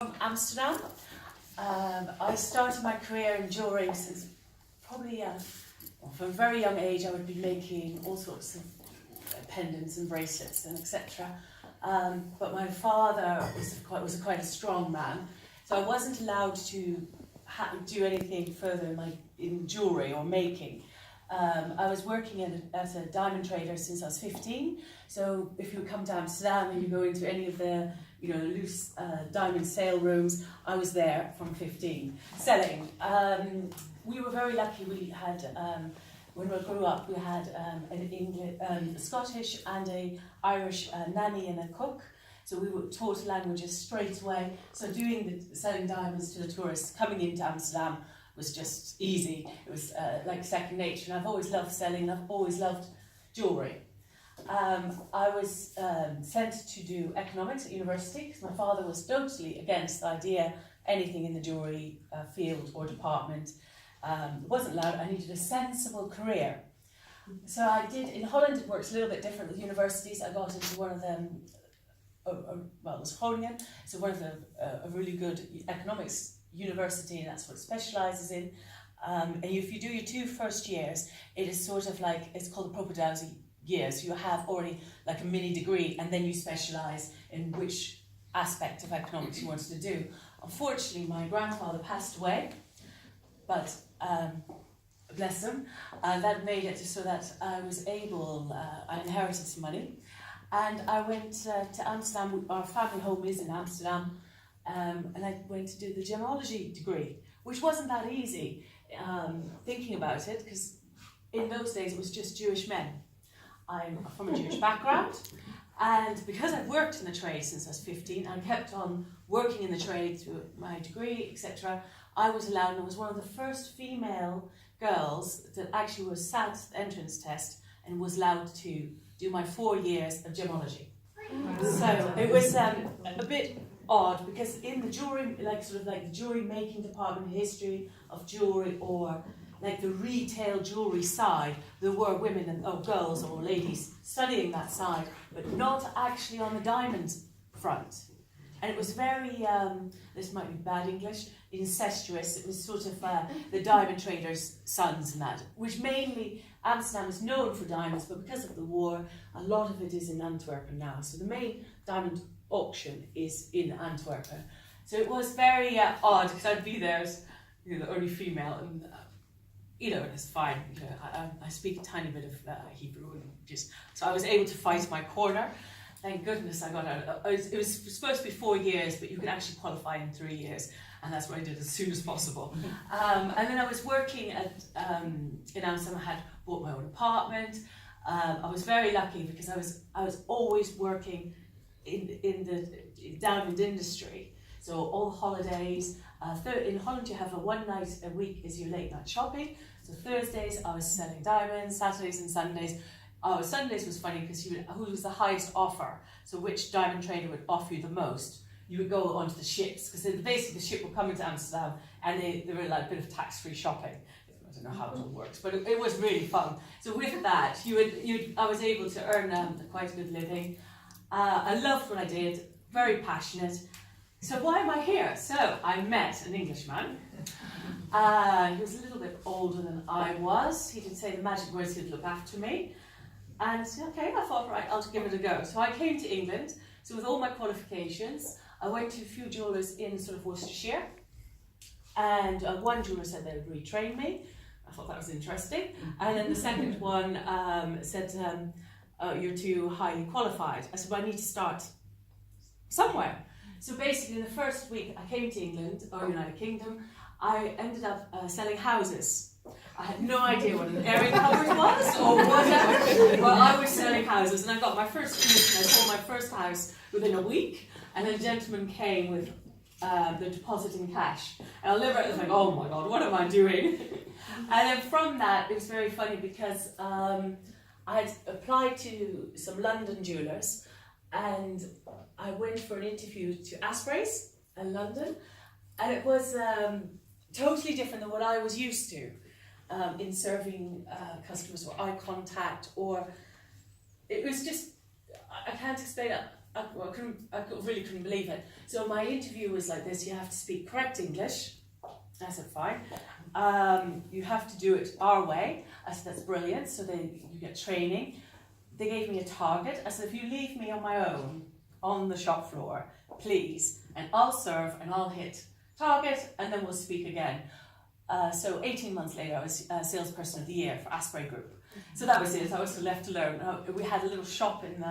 From Amsterdam. I started my career in jewellery since probably from a very young age. I would be making all sorts of pendants and bracelets and etc. But my father was quite a strong man, so I wasn't allowed to do anything further in jewellery or making. I was working as a diamond trader since I was 15. So if you come to Amsterdam and you go into any of the loose diamond sale rooms, I was there from 15 selling. We were very lucky. We had when we grew up, we had an English, Scottish and a Irish nanny and a cook. So we were taught languages straight away. So selling diamonds to the tourists coming into Amsterdam was just easy. It was like second nature, and I've always loved selling, and I've always loved jewellery. I was sent to do economics at university because my father was totally against the idea anything in the jewellery field or department. Wasn't allowed. I needed a sensible career. So I did. In Holland it works a little bit different with universities. I got into one of them, well, it was Groningen, so one of a really good economics university, and that's what it specialises in. And if you do your 2 first years, it is sort of like, it's called the propedeuse years. So you have already like a mini degree, and then you specialise in which aspect of economics you wanted to do. Unfortunately, my grandfather passed away, but bless him, that made it so that I was able, I inherited some money, and I went to Amsterdam. Our family home is in Amsterdam. And I went to do the gemology degree, which wasn't that easy, thinking about it, because in those days it was just Jewish men. I'm from a Jewish background, and because I've worked in the trade since I was 15 and kept on working in the trade through my degree, etc., I was allowed, and I was one of the first female girls that actually was sat the entrance test and was allowed to do my 4 years of gemology. So it was a bit odd, because in the jewellery, like the jewellery making department, history of jewellery, or like the retail jewellery side, there were women or girls or ladies studying that side, but not actually on the diamond front. And it was very, this might be bad English, incestuous. It was sort of the diamond traders' sons and that, which mainly Amsterdam is known for diamonds, but because of the war, a lot of it is in Antwerp now. So the main diamond auction is in Antwerp. So it was very odd, because I'd be there as the only female, and it's fine. I speak a tiny bit of Hebrew, and so I was able to fight my corner. Thank goodness I got out. It was supposed to be 4 years, but you could actually qualify in 3 years, and that's what I did as soon as possible. And then I was working in Amsterdam. I had bought my own apartment. I was very lucky because I was always working in the diamond industry. So all the holidays. In Holland you have a 1 night a week is your late night shopping. So Thursdays I was selling diamonds, Saturdays and Sundays. Sundays was funny because who was the highest offer? So which diamond trader would offer you the most? You would go onto the ships, because basically the ship would come into Amsterdam, and they were like a bit of tax-free shopping. I don't know how it all works, but it was really fun. So with that, I was able to earn quite a good living. I loved what I did, very passionate. So why am I here? So I met an Englishman. He was a little bit older than I was. He did say the magic words, he'd look after me. And okay, I thought, right, I'll give it a go. So I came to England. So with all my qualifications, I went to a few jewellers in sort of Worcestershire. And one jeweller said they would retrain me. I thought that was interesting. And then the second one said, you're too highly qualified. I said, well, I need to start somewhere. So basically, the first week I came to England, or United Kingdom, I ended up selling houses. I had no idea what an airing cupboard was or whatever, but I was selling houses, and I got my first commission. I sold my first house within a week, and then a gentleman came with the deposit in cash. And I'll never, I was like, oh my God, what am I doing? And then from that, it was very funny because I had applied to some London jewellers, and I went for an interview to Asprey's in London, and it was totally different than what I was used to in serving customers, or eye contact, or it was just, I can't explain it. really couldn't believe it. So my interview was like this: you have to speak correct English. I said, fine. You have to do it our way. I said, that's brilliant. So you get training. They gave me a target. I said, if you leave me on my own on the shop floor, please, and I'll serve and I'll hit target, and then we'll speak again. So 18 months later, I was salesperson of the year for Asprey Group. So that was it. I was left alone. We had a little shop in,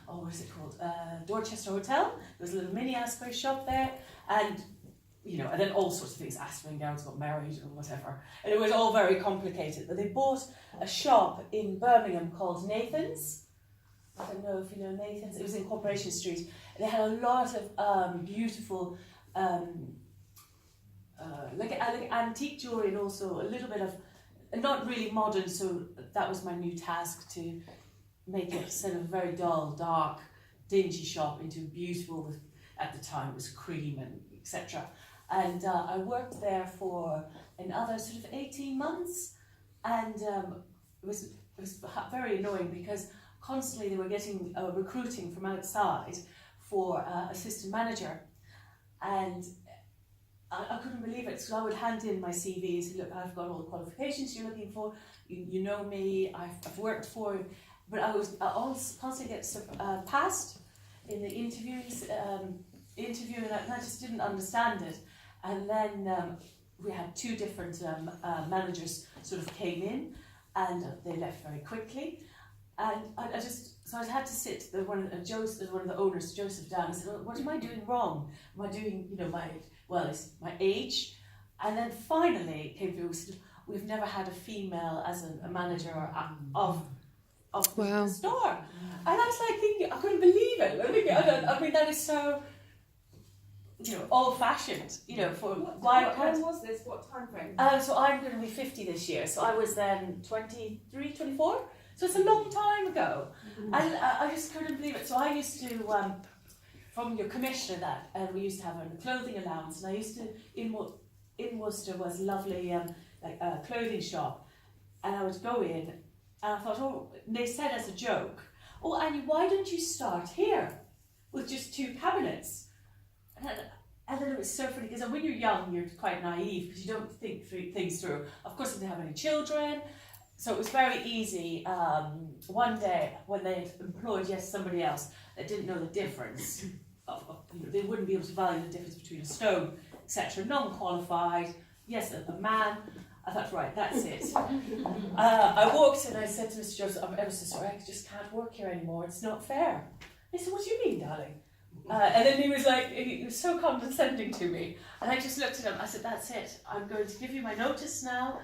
what is it called? Dorchester Hotel. There was a little mini Asprey shop there, and and then all sorts of things. Asprey and Gowns got married or whatever, and it was all very complicated. But they bought a shop in Birmingham called Nathan's. I don't know if you know Nathan's. It was in Corporation Street. They had a lot of beautiful, like antique jewellery, and also a little bit of, not really modern. So that was my new task, to make it sort of very dull, dark, dingy shop into beautiful. With, at the time, it was cream and etc. And I worked there for another sort of 18 months, and it was very annoying because constantly they were getting recruiting from outside for assistant manager, and I couldn't believe it. So I would hand in my CV and say, look, I've got all the qualifications you're looking for, you know me, I've worked for you, but I always constantly get passed in the interviews, and I just didn't understand it. And then we had two different managers sort of came in, and they left very quickly. And I had to sit. One of the owners, Joseph, down. I said, "What am I doing wrong? Am I doing, it's my age?" And then finally came through. Said, "We've never had a female as a manager of wow. the store." And I was like thinking, I couldn't believe it. I mean, that is so, old-fashioned. For why? When was this? What time frame? So I'm going to be 50 this year. So I was then 23, 24. So it's a long time ago, and I just couldn't believe it. So I used to, from your commissioner, we used to have a clothing allowance, and I used to, in Worcester was a lovely clothing shop, and I would go in, and I thought, and they said as a joke, Anja, why don't you start here with just 2 cabinets? And then it was so funny, because when you're young, you're quite naive, because you don't think things through. Of course, I didn't have any children. So it was very easy. One day when they had employed somebody else that didn't know the difference, they wouldn't be able to value the difference between a stone, etc. Non-qualified, a man. I thought, right, that's it. I walked in and I said to Mr. Joseph, I'm ever so sorry, I just can't work here anymore, it's not fair. He said, what do you mean, darling? And then he was so condescending to me. And I just looked at him, I said, that's it, I'm going to give you my notice now.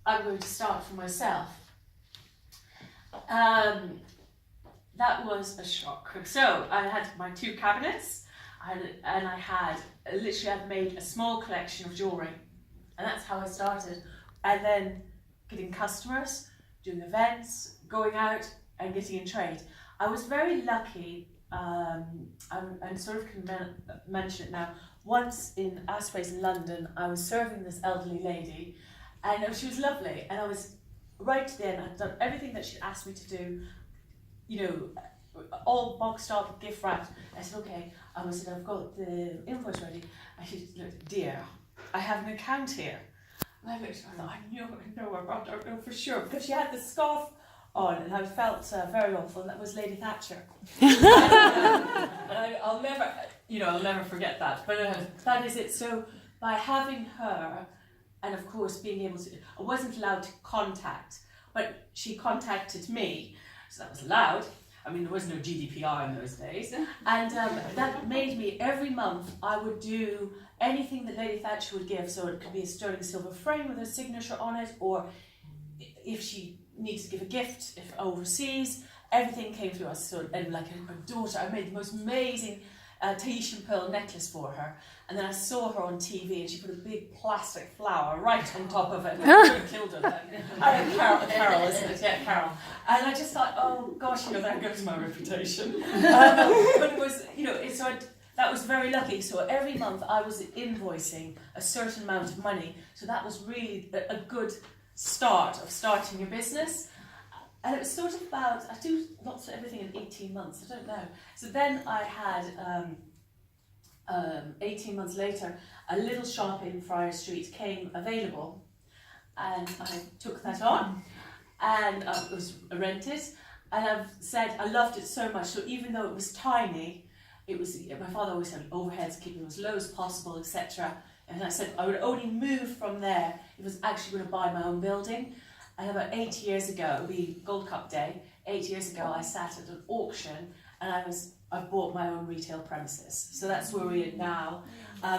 I'm going to start for myself. That was a shock. So I had my 2 cabinets, and I had made a small collection of jewellery, and that's how I started. And then getting customers, doing events, going out and getting in trade. I was very lucky, and sort of can mention it now. Once in Asprey's in London, I was serving this elderly lady, and she was lovely, and I was right then, I'd done everything that she'd asked me to do, all boxed up, gift wrapped. I said, okay, I said, I've got the invoice ready. And she said, look, dear, I have an account here. And I looked, I thought, I don't know for sure, because she had the scarf on, and I felt very awful, and that was Lady Thatcher. and I'll never forget that, but that is it. So by having her, and of course being able to, I wasn't allowed to contact, but she contacted me, so that was allowed. I mean, there was no GDPR in those days, and that made me, every month I would do anything that Lady Thatcher would give. So it could be a sterling silver frame with her signature on it, or if she needs to give a gift, if overseas, everything came through us. So, and like her daughter, I made the most amazing Tahitian pearl necklace for her, and then I saw her on TV, and she put a big plastic flower right on top of it, and I could have killed her then. Carol, isn't it? Yeah, Carol. And I just thought, oh gosh, there goes my reputation. But it was, that was very lucky. So every month I was invoicing a certain amount of money. So that was really a good start of starting your business. And it was sort of about, I do lots of everything in 18 months, I don't know. So then I had, 18 months later, a little shop in Friar Street came available, and I took that on, and it was rented, and I've said I loved it so much, so even though it was tiny, it was, my father always said overheads, keep them as low as possible, etc. And I said I would only move from there if I was actually going to buy my own building. And about 8 years ago, it would be Gold Cup Day, 8 years ago I sat at an auction and I bought my own retail premises. So that's where we're in now.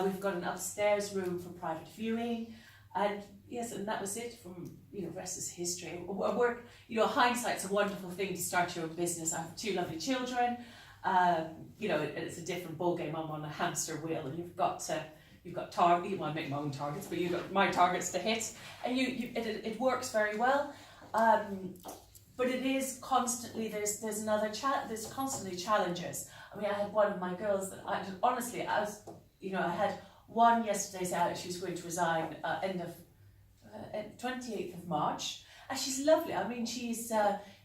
We've got an upstairs room for private viewing, and yes, and that was it from, the rest is history. I work, hindsight's a wonderful thing to start your own business. I have 2 lovely children. It's a different ballgame. I'm on a hamster wheel, and you've got targets. Well, I make my own targets, but you've got my targets to hit, and it works very well. But it is constantly there's constantly challenges. I mean, I had one of my girls that I had one yesterday say that she was going to resign end of 28th of March, and she's lovely. I mean, she's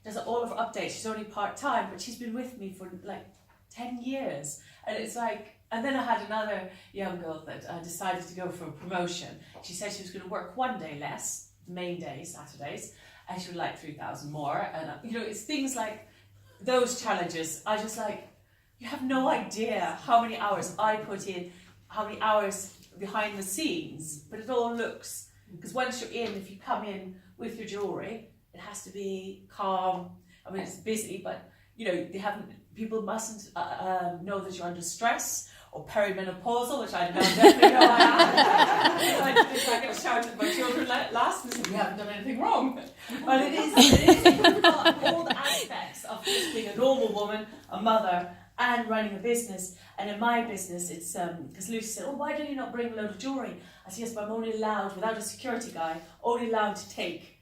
does all of her updates. She's only part-time, but she's been with me for like 10 years, and it's like. And then I had another young girl that decided to go for a promotion. She said she was going to work 1 day less, the main day, Saturdays, and she would like 3,000 more. And it's things like those challenges. I just like, you have no idea how many hours I put in, how many hours behind the scenes, but it all looks, because once you're in, if you come in with your jewellery, it has to be calm. I mean, it's busy, but people mustn't know that you're under stress or perimenopausal, which I now definitely know I am. I get shouted at my children last and said, we haven't done anything wrong. But it is all the aspects of just being a normal woman, a mother, and running a business. And in my business, it's because Lucy said, why don't you not bring a load of jewellery? I said, yes, but I'm only allowed, without a security guy, only allowed to take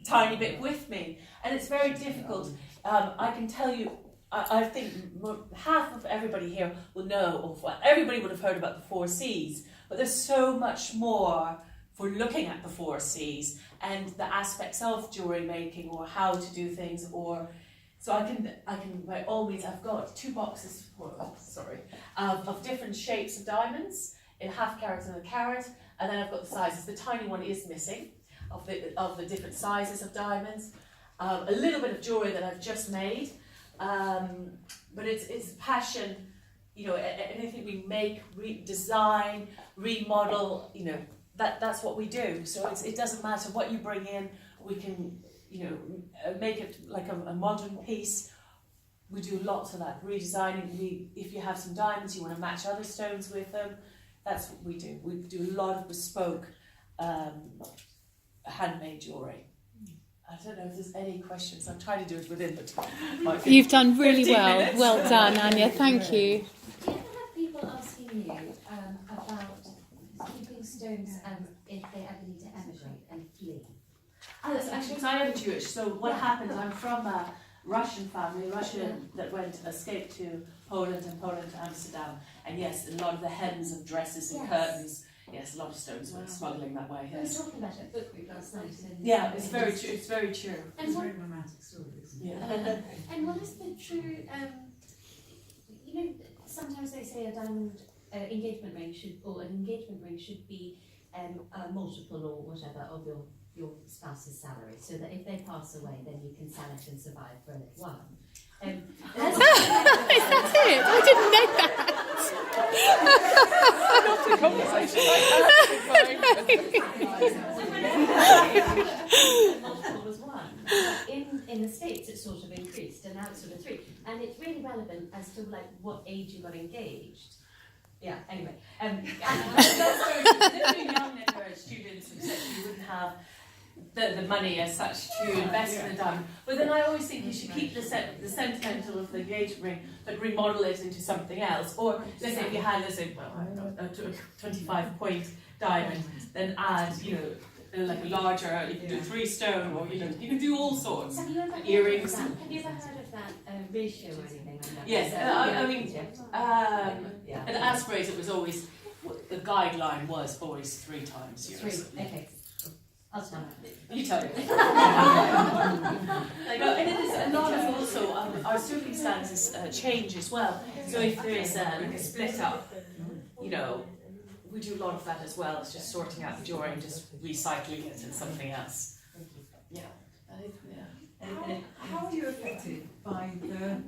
a tiny bit with me. And it's very difficult. I can tell you, I think half of everybody here will know, everybody would have heard about the 4 C's, but there's so much more for looking at the 4 C's and the aspects of jewellery making, or how to do things, so I can by all means, I've got 2 boxes of different shapes of diamonds in ½ carat and a carat, and then I've got the sizes. The tiny one is missing of the different sizes of diamonds. A little bit of jewellery that I've just made. But it's passion, anything we make, design, remodel, that's what we do. So it doesn't matter what you bring in, we can, make it like a modern piece. We do lots of that, redesigning. If you have some diamonds, you want to match other stones with them, that's what we do. We do a lot of bespoke, handmade jewellery. I don't know if there's any questions. I'm trying to do it within the time. You've done really well. Minutes. Well done, Anja. Thank you. Do you ever have people asking you about keeping stones and if they ever need to emigrate and flee? Oh, that's actually because I am Jewish. So what happened? I'm from a Russian family, that escaped to Poland and Poland to Amsterdam. And yes, a lot of the hems of dresses and curtains. Yes, a lot of stones were smuggling that way. We were Yes. talking about it at book group last night. Yeah, it's very true. It's very true. And what, very romantic stories. Yeah. and what is the true? Sometimes they say a diamond engagement ring should be a multiple or whatever of your spouse's salary, so that if they pass away, then you can sell it and survive for a little while. Is that it? I didn't know that. Multiple was one. In the States, it sort of increased, and now it's sort of 3. And it's really relevant as to what age you got engaged. Yeah. Anyway, That's very true. If you're young and you're students, you wouldn't have the money as such to invest in a diamond. But then I always think you should keep the sentimental of the engagement ring, but remodel it into something else. Or let's say if you had, a 25-point diamond, then add, like a larger, you can do 3 stone, or you can do all sorts. have you ever Earrings. Have you ever heard of that ratio or anything like that? Yes, I mean, yeah. at Asprey's it was always, the guideline was always 3 times. 3. Okay. I'll stand up. You tell me. No, and it is a lot of also our circumstances change as well. So if there is like a split up, you know, we do a lot of that as well. It's just sorting out the jewelry and just recycling it in something else. Yeah. I think, yeah. How are you affected by the